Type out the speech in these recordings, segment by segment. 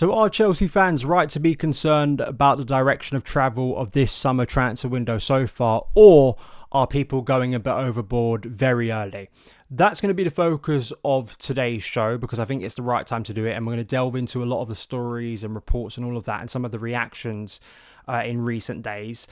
So are Chelsea fans right to be concerned about the direction of travel of this summer transfer window so far, or are people going a bit overboard very early? That's going to be the focus of today's show because I think it's the right time to do it, and we're going to delve into a lot of the stories and reports and all of that and some of the reactions in recent days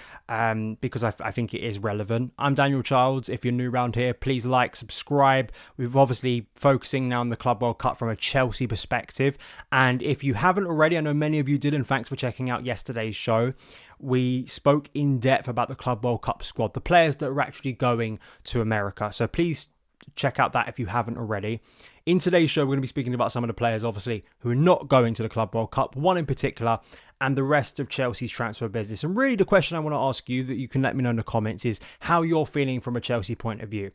because I think it is relevant. I'm Daniel Chels. If you're new around here, please like, subscribe. We're obviously focusing now on the Club World Cup from a Chelsea perspective. And if you haven't already, I know many of you did, and thanks for checking out yesterday's show. We spoke in depth about the Club World Cup squad, the players that are actually going to America. So please check out that if you haven't already. In today's show, we're going to be speaking about some of the players, obviously, who are not going to the Club World Cup, one in particular, and the rest of Chelsea's transfer business. And really the question I want to ask you that you can let me know in the comments is how you're feeling from a Chelsea point of view.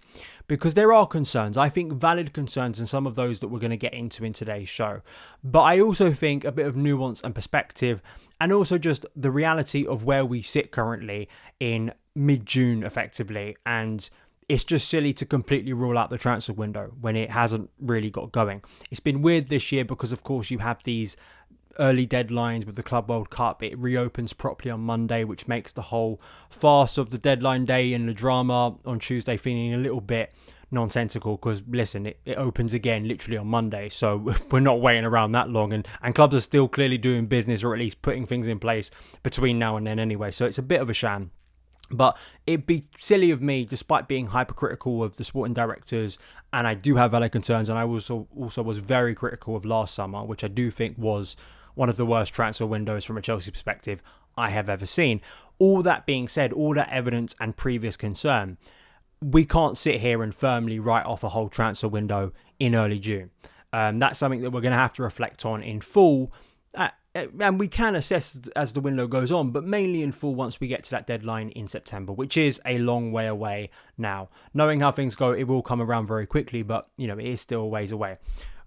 Because there are concerns, I think valid concerns, and some of those that we're going to get into in today's show. But I also think a bit of nuance and perspective, and also just the reality of where we sit currently in mid-June, effectively, and it's just silly to completely rule out the transfer window when it hasn't really got going. It's been weird this year because, of course, you have these early deadlines with the Club World Cup. It reopens properly on Monday, which makes the whole farce of the deadline day and the drama on Tuesday feeling a little bit nonsensical because, listen, it opens again literally on Monday. So we're not waiting around that long. And clubs are still clearly doing business, or at least putting things in place between now and then anyway. So it's a bit of a sham. But it'd be silly of me, despite being hypercritical of the sporting directors, and I do have valid concerns, and I also was very critical of last summer, which I do think was one of the worst transfer windows from a Chelsea perspective I have ever seen. All that being said, all that evidence and previous concern, we can't sit here and firmly write off a whole transfer window in early June. That's something that we're going to have to reflect on in full. And we can assess as the window goes on, but mainly in full once we get to that deadline in September, which is a long way away now. Knowing how things go, it will come around very quickly, but it is still a ways away.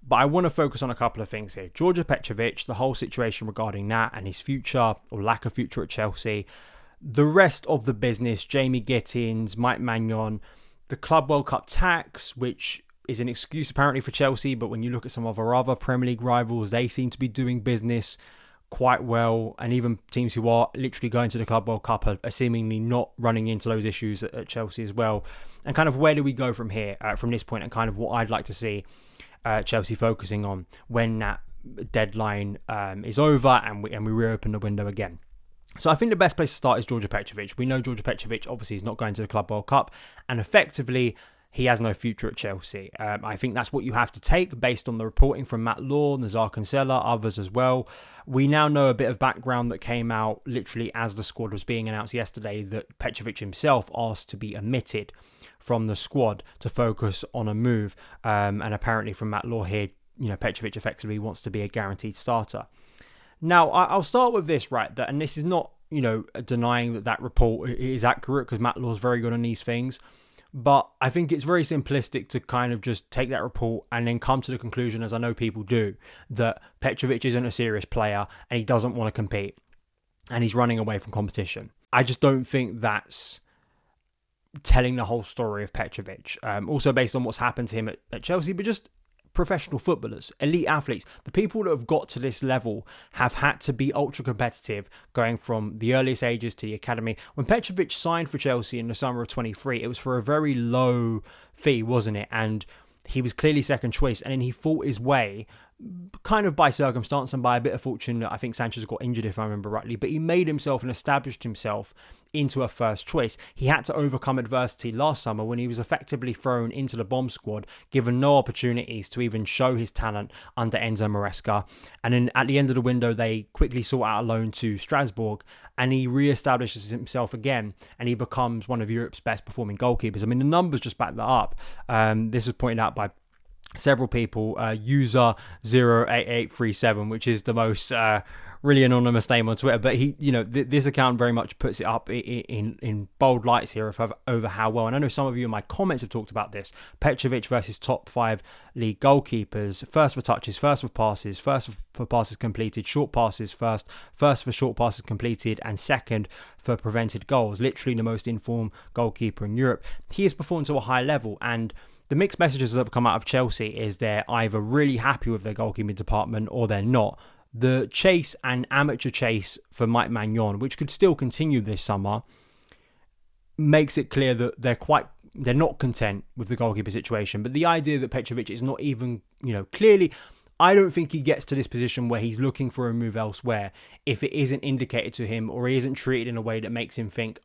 But I want to focus on a couple of things here. Djordje Petrovic, the whole situation regarding that and his future or lack of future at Chelsea. The rest of the business, Jamie Gittens, Maignan, the Club World Cup tax, which is an excuse apparently for Chelsea, but when you look at some of our other Premier League rivals, they seem to be doing business quite well, and even teams who are literally going to the Club World Cup are seemingly not running into those issues at Chelsea as well. And kind of where do we go from here, from this point, and kind of what I'd like to see Chelsea focusing on when that deadline is over and we reopen the window again. So I think the best place to start is Djordje Petrovic. We know Djordje Petrovic obviously is not going to the Club World Cup, and effectively he has no future at Chelsea. I think that's what you have to take based on the reporting from Matt Law, Nazar Kinsella, others as well. We now know a bit of background that came out literally as the squad was being announced yesterday, that Petrovic himself asked to be omitted from the squad to focus on a move. And apparently from Matt Law here, Petrovic effectively wants to be a guaranteed starter. Now, I'll start with this, right? And this is not, denying that report is accurate, because Matt Law is very good on these things. But I think it's very simplistic to kind of just take that report and then come to the conclusion, as I know people do, that Petrovic isn't a serious player and he doesn't want to compete and he's running away from competition. I just don't think that's telling the whole story of Petrovic. Also based on what's happened to him at Chelsea, but just professional footballers, elite athletes, the people that have got to this level have had to be ultra competitive going from the earliest ages to the academy. When Petrovic signed for Chelsea in the summer of 23, it was for a very low fee, wasn't it? And he was clearly second choice, and then he fought his way kind of by circumstance and by a bit of fortune. I think Sanchez got injured, if I remember rightly, but he made himself and established himself into a first choice. He had to overcome adversity last summer when he was effectively thrown into the bomb squad, given no opportunities to even show his talent under Enzo Maresca. And then at the end of the window, they quickly sought out a loan to Strasbourg, and he re-establishes himself again, and he becomes one of Europe's best performing goalkeepers. I mean, the numbers just back that up. This was pointed out by several people, user 08837, which is the most really anonymous name on Twitter, but he, this account very much puts it up in bold lights here over how well. And I know some of you in my comments have talked about this. Petrovic versus top 5 league goalkeepers, first for touches, first for passes, first for passes completed, short passes first for short passes completed, and second for prevented goals. Literally the most informed goalkeeper in Europe. He has performed to a high level, and the mixed messages that have come out of Chelsea is they're either really happy with their goalkeeping department or they're not. The chase and amateur chase for Maignan, which could still continue this summer, makes it clear that they're not content with the goalkeeper situation. But the idea that Petrovic is not even, clearly, I don't think he gets to this position where he's looking for a move elsewhere if it isn't indicated to him or he isn't treated in a way that makes him think,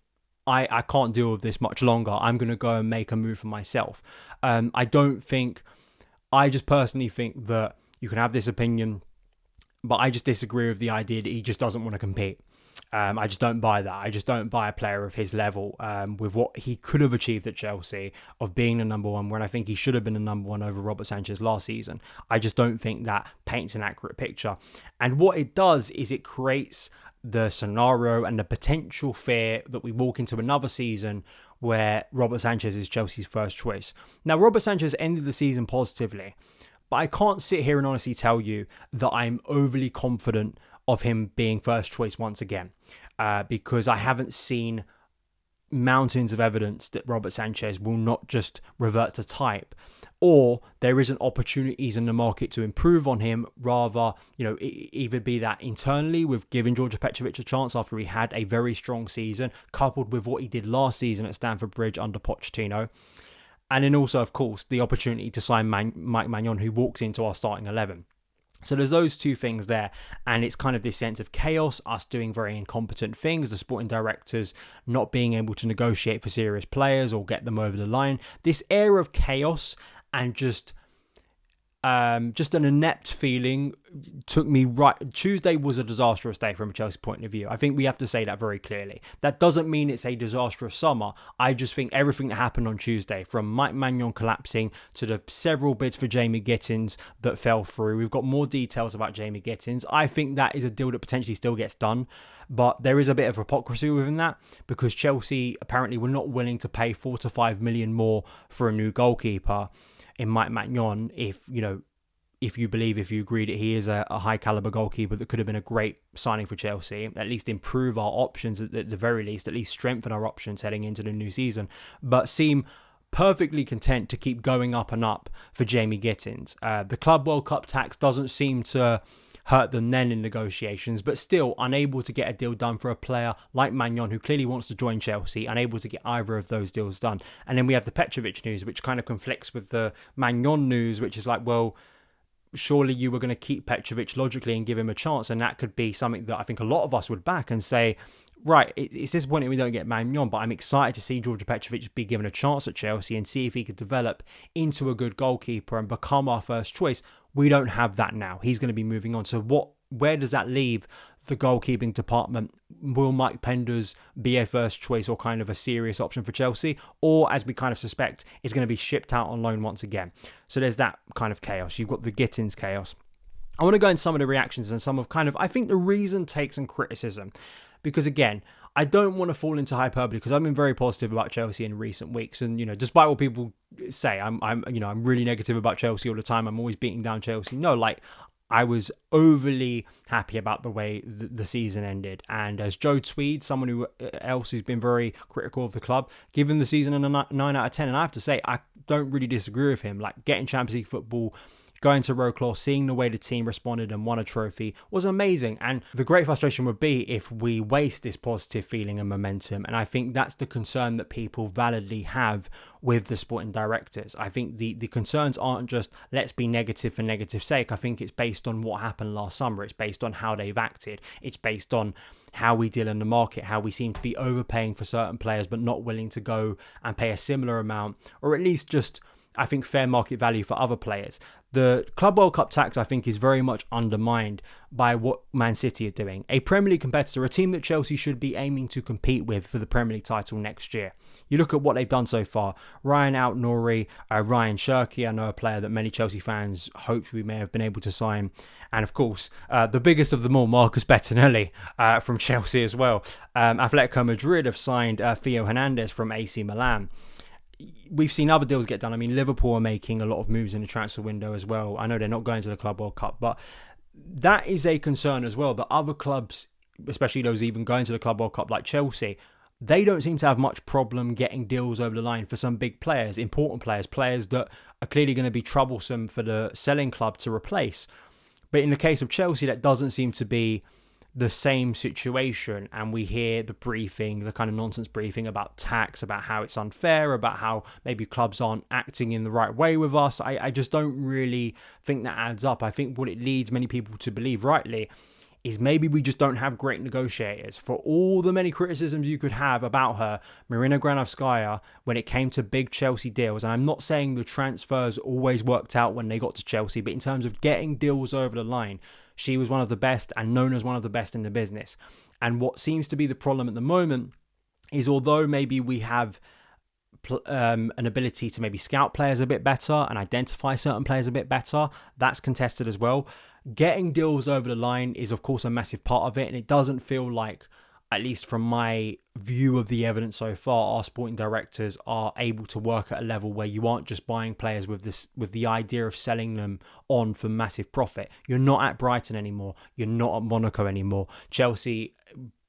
I can't deal with this much longer. I'm going to go and make a move for myself. I just personally think that you can have this opinion, but I just disagree with the idea that he just doesn't want to compete. I just don't buy that. I just don't buy a player of his level with what he could have achieved at Chelsea of being the number one, when I think he should have been the number one over Robert Sanchez last season. I just don't think that paints an accurate picture. And what it does is it creates the scenario and the potential fear that we walk into another season where Robert Sanchez is Chelsea's first choice. Now, Robert Sanchez ended the season positively, but I can't sit here and honestly tell you that I'm overly confident of him being first choice once again, because I haven't seen mountains of evidence that Robert Sanchez will not just revert to type, or there isn't opportunities in the market to improve on him. Rather, either be that internally with giving Djordje Petrovic a chance after he had a very strong season, coupled with what he did last season at Stamford Bridge under Pochettino. And then also, of course, the opportunity to sign Maignan, who walks into our starting 11. So there's those two things there, and it's kind of this sense of chaos, us doing very incompetent things, the sporting directors not being able to negotiate for serious players or get them over the line. This air of chaos and just an inept feeling took me right. Tuesday was a disastrous day from a Chelsea point of view. I think we have to say that very clearly. That doesn't mean it's a disastrous summer. I just think everything that happened on Tuesday, from Maignan collapsing to the several bids for Jamie Gittens that fell through. We've got more details about Jamie Gittens. I think that is a deal that potentially still gets done, but there is a bit of hypocrisy within that, because Chelsea apparently were not willing to pay 4 to 5 million more for a new goalkeeper in Maignan, if you agree that he is a high caliber goalkeeper that could have been a great signing for Chelsea, at least improve our options at the very least, at least strengthen our options heading into the new season, but seem perfectly content to keep going up and up for Jamie Gittens. The Club World Cup tax doesn't seem to hurt them then in negotiations, but still unable to get a deal done for a player like Maignan, who clearly wants to join Chelsea, unable to get either of those deals done. And then we have the Petrovic news, which kind of conflicts with the Maignan news, which is like, well, surely you were going to keep Petrovic logically and give him a chance, and that could be something that I think a lot of us would back and say, right, it's disappointing we don't get Maignan, but I'm excited to see Djordje Petrovic be given a chance at Chelsea and see if he could develop into a good goalkeeper and become our first choice. We don't have that now. He's going to be moving on. So where does that leave the goalkeeping department? Will Mike Penders be a first choice or kind of a serious option for Chelsea? Or, as we kind of suspect, is going to be shipped out on loan once again? So there's that kind of chaos. You've got the Gittens chaos. I want to go into some of the reactions and some of I think the reason takes and criticism. Because again, I don't want to fall into hyperbole, because I've been very positive about Chelsea in recent weeks, and despite what people say, I'm really negative about Chelsea all the time. I'm always beating down Chelsea. No, I was overly happy about the way the season ended, and as Joe Tweed, someone else who's been very critical of the club, given the season a 9 out of 10, and I have to say I don't really disagree with him. Getting Champions League football, going to Road, seeing the way the team responded and won a trophy was amazing. And the great frustration would be if we waste this positive feeling and momentum. And I think that's the concern that people validly have with the sporting directors. I think the concerns aren't just let's be negative for negative sake. I think it's based on what happened last summer. It's based on how they've acted. It's based on how we deal in the market, how we seem to be overpaying for certain players but not willing to go and pay a similar amount, or at least just, I think, fair market value for other players. The Club World Cup tax, I think, is very much undermined by what Man City are doing. A Premier League competitor, a team that Chelsea should be aiming to compete with for the Premier League title next year. You look at what they've done so far. Ryan Out-Nouri, Ryan Cherki, I know a player that many Chelsea fans hoped we may have been able to sign. And of course, the biggest of them all, Marcus Bettinelli from Chelsea as well. Atletico Madrid have signed Theo Hernandez from AC Milan. We've seen other deals get done. I mean, Liverpool are making a lot of moves in the transfer window as well. I know they're not going to the Club World Cup, but that is a concern as well, that other clubs, especially those even going to the Club World Cup like Chelsea, they don't seem to have much problem getting deals over the line for some big players, important players, players that are clearly going to be troublesome for the selling club to replace. But in the case of Chelsea, that doesn't seem to be the same situation, and we hear the briefing, the kind of nonsense briefing about tax, about how it's unfair, about how maybe clubs aren't acting in the right way with us. I just don't really think that adds up. I think what it leads many people to believe, rightly, is maybe we just don't have great negotiators. For all the many criticisms you could have about her, Marina Granovskaya, when it came to big Chelsea deals, and I'm not saying the transfers always worked out when they got to Chelsea, but in terms of getting deals over the line, she was one of the best and known as one of the best in the business. And what seems to be the problem at the moment is, although maybe we have an ability to maybe scout players a bit better and identify certain players a bit better, that's contested as well. Getting deals over the line is, of course, a massive part of it, and it doesn't feel like, at least from my view of the evidence so far, our sporting directors are able to work at a level where you aren't just buying players with the idea of selling them on for massive profit. You're not at Brighton anymore. You're not at Monaco anymore. Chelsea,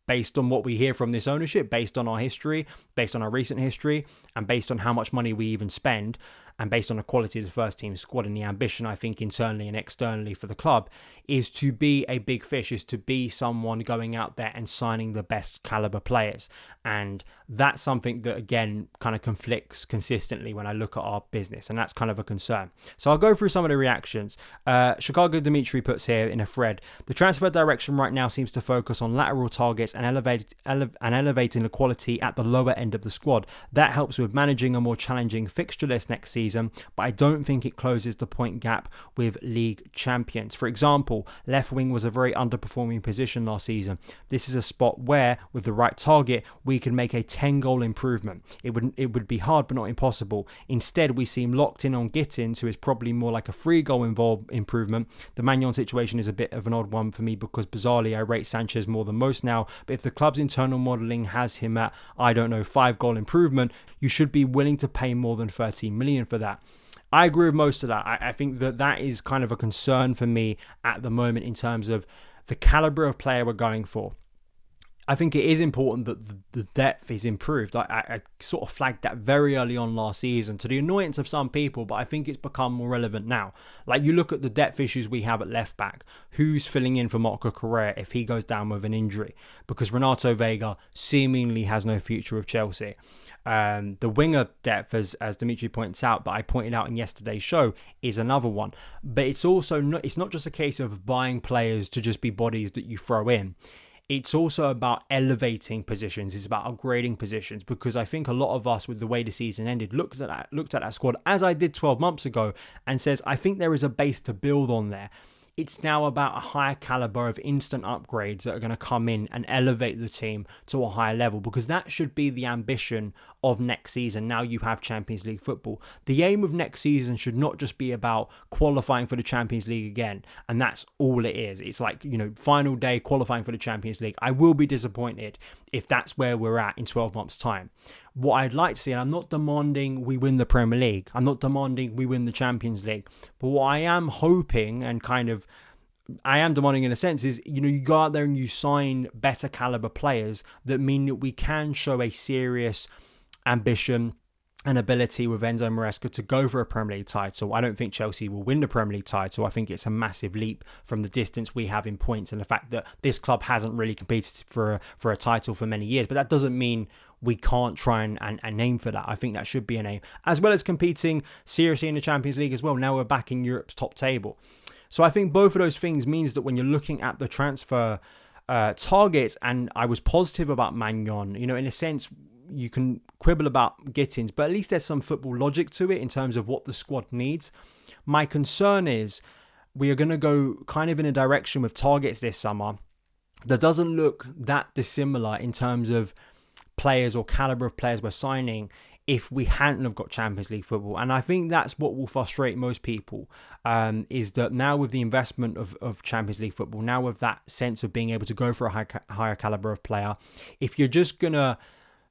based on what we hear from this ownership, based on our history, based on our recent history, and based on how much money we even spend, and based on the quality of the first team squad and the ambition, I think, internally and externally for the club, is to be a big fish, is to be someone going out there and signing the best caliber players. And that's something that, again, kind of conflicts consistently when I look at our business, and that's kind of a concern. So I'll go through some of the reactions. Chicago Dimitri puts here in a thread, the transfer direction right now seems to focus on lateral targets and elevating the quality at the lower end of the squad. That helps with managing a more challenging fixture list next season, but I don't think it closes the point gap with league champions. For example, left wing was a very underperforming position last season. This is a spot where, with the right target, we can make a 10-goal improvement. It would be hard but not impossible. Instead, we seem locked in on Gittens, who is probably more like a 3-goal involved improvement. The Maignan situation is a bit of an odd one for me because bizarrely I rate Sanchez more than most now, but if the club's internal modelling has him at, 5-goal improvement, you should be willing to pay more than 13 million for that. I agree with most of that. I think that is kind of a concern for me at the moment in terms of the calibre of player we're going for. I think it is important that the depth is improved. I sort of flagged that very early on last season to the annoyance of some people, but I think it's become more relevant now. Like, you look at the depth issues we have at left back. Who's filling in for Marco Correa if he goes down with an injury? Because Renato Vega seemingly has no future with Chelsea. The winger depth, as Dimitri points out, that I pointed out in yesterday's show, is another one. But it's also it's not just a case of buying players to just be bodies that you throw in. It's also about elevating positions. It's about upgrading positions, because I think a lot of us, with the way the season ended, looked at that squad, as I did 12 months ago, and says, I think there is a base to build on there. It's now about a higher caliber of instant upgrades that are going to come in and elevate the team to a higher level, because that should be the ambition of next season. Now you have Champions League football. The aim of next season should not just be about qualifying for the Champions League again, and that's all it is. It's like, final day qualifying for the Champions League. I will be disappointed if that's where we're at in 12 months' time. What I'd like to see, and I'm not demanding we win the Premier League, I'm not demanding we win the Champions League, but what I am hoping, and I am demanding in a sense, is, you go out there and you sign better caliber players that mean that we can show a serious ambition and ability with Enzo Maresca to go for a Premier League title. I don't think Chelsea will win the Premier League title. I think it's a massive leap from the distance we have in points and the fact that this club hasn't really competed for a title for many years. But that doesn't mean we can't try and aim for that. I think that should be an aim, as well as competing seriously in the Champions League as well. Now we're back in Europe's top table. So I think both of those things means that when you're looking at the transfer targets, and I was positive about Maignan, in a sense, you can quibble about Gittens, but at least there's some football logic to it in terms of what the squad needs. My concern is we are going to go kind of in a direction with targets this summer that doesn't look that dissimilar in terms of players or caliber of players we're signing if we hadn't have got Champions League football. And I think that's what will frustrate most people, is that now with the investment of Champions League football, now with that sense of being able to go for a higher caliber of player, if you're just going to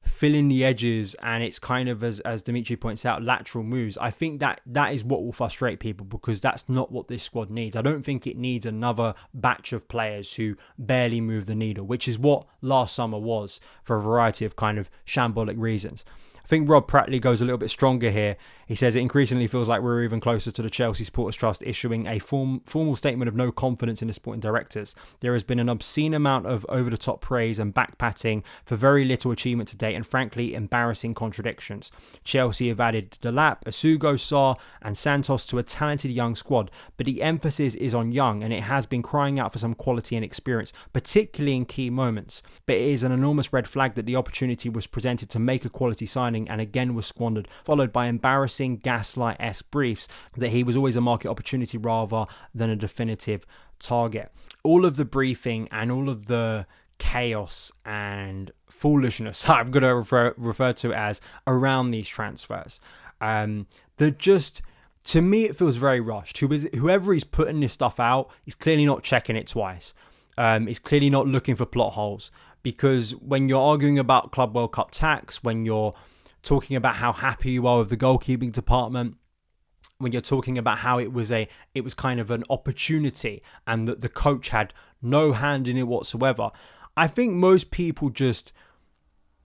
fill in the edges and it's kind of, as Dimitri points out, lateral moves, I think that is what will frustrate people, because that's not what this squad needs. I don't think it needs another batch of players who barely move the needle, which is what last summer was for a variety of kind of shambolic reasons. I think Rob Prattley goes a little bit stronger here. He says it increasingly feels like we're even closer to the Chelsea Supporters Trust issuing a formal statement of no confidence in the sporting directors. There has been an obscene amount of over-the-top praise and back-patting for very little achievement to date, and frankly, embarrassing contradictions. Chelsea have added Delap, Asugo, Sarr and Santos to a talented young squad, but the emphasis is on young, and it has been crying out for some quality and experience, particularly in key moments. But it is an enormous red flag that the opportunity was presented to make a quality signing and again was squandered, followed by embarrassing gaslight-esque briefs that he was always a market opportunity rather than a definitive target. All of the briefing and all of the chaos and foolishness I'm going to refer to as around these transfers, they're just, to me, it feels very rushed. Whoever is putting this stuff out is clearly not checking it twice. He's clearly not looking for plot holes, because when you're arguing about Club World Cup tax, when you're talking about how happy you are with the goalkeeping department, when you're talking about how it was kind of an opportunity and that the coach had no hand in it whatsoever, I think most people just,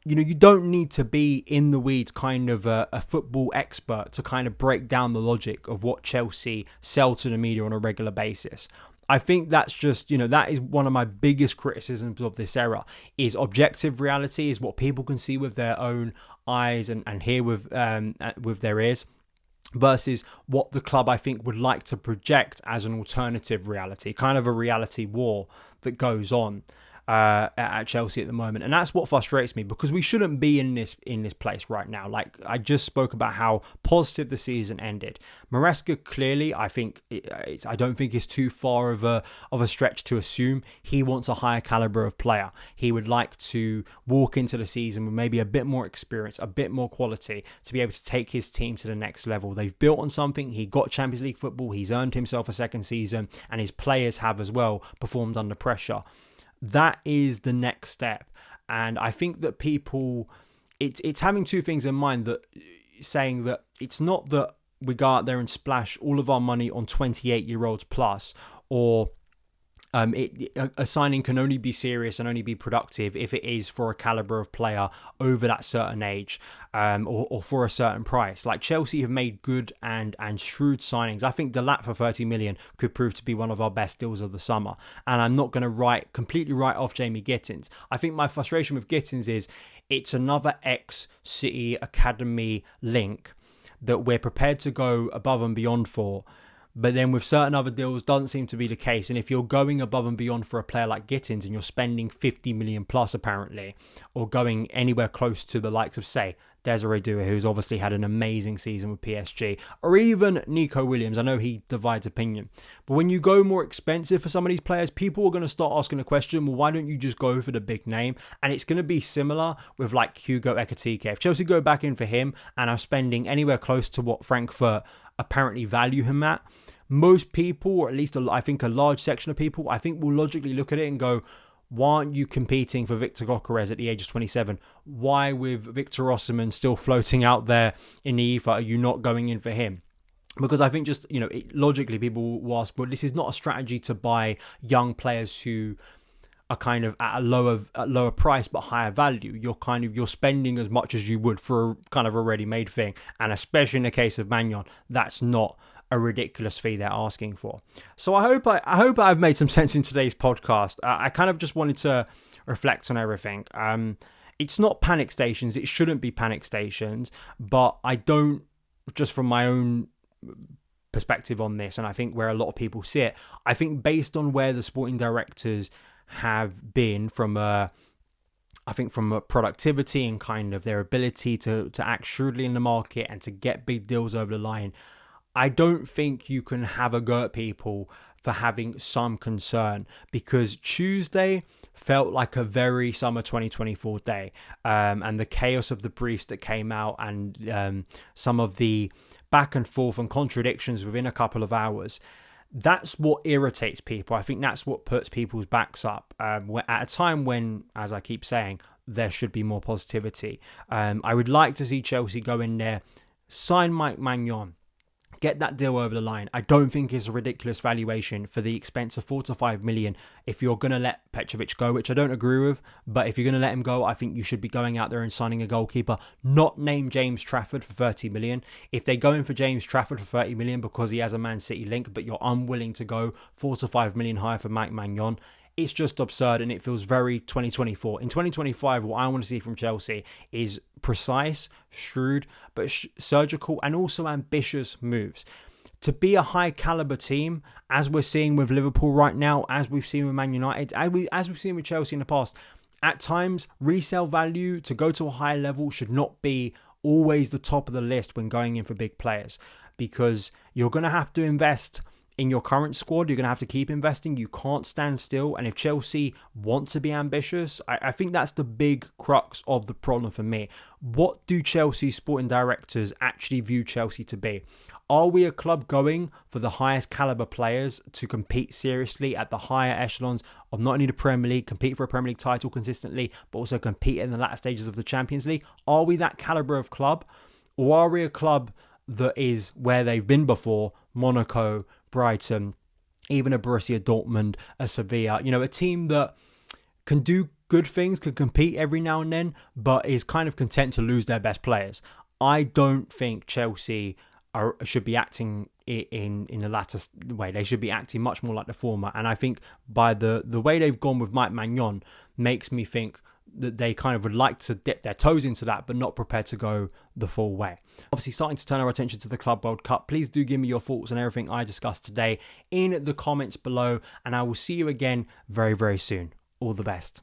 you don't need to be in the weeds kind of a football expert to kind of break down the logic of what Chelsea sell to the media on a regular basis. I think that's just, that is one of my biggest criticisms of this era, is objective reality, is what people can see with their own eyes and hear with their ears, versus what the club, I think, would like to project as an alternative reality, kind of a reality war that goes on at Chelsea at the moment. And that's what frustrates me, because we shouldn't be in this place right now. Like, I just spoke about how positive the season ended. Maresca, clearly, I don't think it's too far of a stretch to assume he wants a higher caliber of player. He would like to walk into the season with maybe a bit more experience, a bit more quality, to be able to take his team to the next level. They've built on something. He got Champions League football. He's earned himself a second season, and his players have as well performed under pressure. That is the next step. And I think that people, it's having two things in mind, that saying that it's not that we go out there and splash all of our money on 28-year-olds plus, or a signing can only be serious and only be productive if it is for a caliber of player over that certain age, or for a certain price. Like, Chelsea have made good and shrewd signings. I think Delap for 30 million could prove to be one of our best deals of the summer. And I'm not going to completely write off Jamie Gittens. I think my frustration with Gittens is it's another ex-City Academy link that we're prepared to go above and beyond for. But then with certain other deals, doesn't seem to be the case. And if you're going above and beyond for a player like Gittens and you're spending 50 million plus apparently, or going anywhere close to the likes of, say, Desiree Doué, who's obviously had an amazing season with PSG, or even Nico Williams, I know he divides opinion. But when you go more expensive for some of these players, people are going to start asking the question, well, why don't you just go for the big name? And it's going to be similar with like Hugo Ekitike. If Chelsea go back in for him and are spending anywhere close to what Frankfurt apparently value him at, most people, or at least I think a large section of people, I think will logically look at it and go, why aren't you competing for Victor Gyökeres at the age of 27? Why, with Victor Osimhen still floating out there in the ether, are you not going in for him? Because I think just, logically people will ask, well, this is not a strategy to buy young players who are kind of at a lower price but higher value. You're spending as much as you would for kind of a ready-made thing. And especially in the case of Maignan, that's not a ridiculous fee they're asking for. So I hope I've made some sense in today's podcast. I kind of just wanted to reflect on everything. It's not panic stations. It shouldn't be panic stations. But I don't, just from my own perspective on this, and I think where a lot of people see it, I think based on where the sporting directors have been from a productivity and kind of their ability to act shrewdly in the market and to get big deals over the line, I don't think you can have a go at people for having some concern, because Tuesday felt like a very summer 2024 day, and the chaos of the briefs that came out and some of the back and forth and contradictions within a couple of hours, that's what irritates people. I think that's what puts people's backs up at a time when, as I keep saying, there should be more positivity. I would like to see Chelsea go in there, sign Maignan, Get that deal over the line. I don't think it's a ridiculous valuation for the expense of 4 to 5 million if you're going to let Petrovic go, which I don't agree with. But if you're going to let him go, I think you should be going out there and signing a goalkeeper, not name James Trafford for 30 million. If they go in for James Trafford for 30 million because he has a Man City link, but you're unwilling to go 4 to 5 million higher for Maignan, it's just absurd, and it feels very 2024. In 2025, what I want to see from Chelsea is precise, shrewd, but surgical and also ambitious moves. To be a high caliber team, as we're seeing with Liverpool right now, as we've seen with Man United, as we've seen with Chelsea in the past, at times, resale value to go to a high level should not be always the top of the list when going in for big players, because you're going to have to invest in your current squad. You're going to have to keep investing. You can't stand still. And if Chelsea want to be ambitious, I think that's the big crux of the problem for me. What do Chelsea sporting directors actually view Chelsea to be? Are we a club going for the highest caliber players to compete seriously at the higher echelons of not only the Premier League, compete for a Premier League title consistently, but also compete in the latter stages of the Champions League? Are we that caliber of club? Or are we a club that is where they've been before, Monaco, Brighton, even a Borussia Dortmund, a Sevilla, a team that can do good things, can compete every now and then, but is kind of content to lose their best players? I don't think Chelsea should be acting in the latter way. They should be acting much more like the former. And I think by the way they've gone with Mike Maignan makes me think that they kind of would like to dip their toes into that, but not prepared to go the full way. Obviously, starting to turn our attention to the Club World Cup. Please do give me your thoughts on everything I discussed today in the comments below, and I will see you again very, very soon. All the best.